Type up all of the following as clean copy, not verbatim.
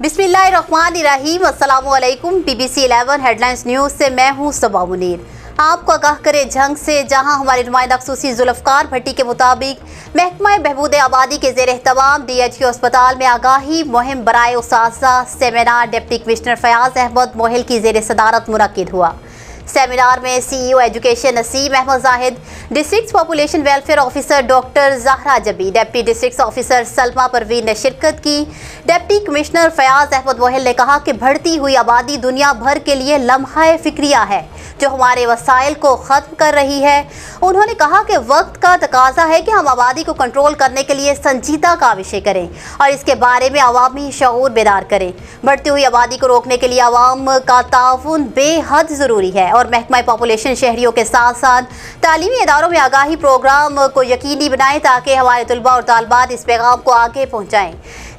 बिस्मिल्लाहिर्रहमानिर्रहीम। अस्सलामुअलैकुम। BBC 11 headlines news से मैं हूँ सबा मुनीर। आपको आगाह करे जंग से, जहां हमारे नुमाइंदा खसूसी जुल्फ़कार भट्टी के मुताबिक महकमा बहबूद आबादी के ज़ेर एहतमाम DHQ अस्पताल में आगाही मुहिम बराए उसासा seminar deputy commissioner Fayaz Ahmed Mohil की ज़ेर सदारत मुनक्किद हुआ। सेमिनार में CEO education Naseem Ahmed Zahid, district population welfare officer doctor Zahra Jabi, deputy district officer Salma Parveen ने शिरकत की। डिप्टी कमिश्नर फयाज अहमद मोहिल ने कहा कि बढ़ती हुई आबादी दुनिया भर के लिए लम्हा फिक्रिया है जो हमारे वसाइल को ख़त्म कर रही है। उन्होंने कहा कि वक्त का तकाजा है कि हम आबादी को कंट्रोल करने के लिए संजीदा काविशें करें और इसके बारे में अवामी शऊर बेदार करें। बढ़ती हुई आबादी को रोकने के लिए अवाम का ताउन बेहद ज़रूरी है और महकमा पॉपुलेशन शहरियों के साथ साथ तालीमी इदारों में आगाही प्रोग्राम को यकीनी बनाएं ताकि हमारे तलबा और तालबात इस पैगाम को आगे पहुँचाएँ।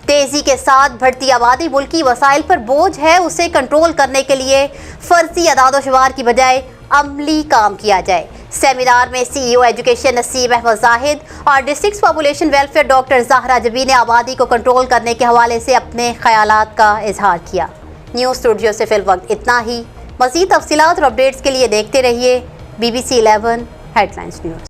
तेज़ी के साथ बढ़ती आबादी मुल्की वसाइल पर बोझ है, उसे कंट्रोल करने के लिए फर्जी अदाद-ओ-शुमार की बजाय अमली काम किया जाए। सेमिनार में CEO एजुकेशन नसीम अहमद जाहिद और district population welfare doctor Zahra Jabi ने आबादी को कंट्रोल करने के हवाले से अपने ख्यालात का इजहार किया। न्यूज़ स्टूडियो से फिल वक्त इतना ही। मज़ीद तफसीलात और अपडेट्स के लिए देखते रहिए BBC 11 हेडलाइंस न्यूज़।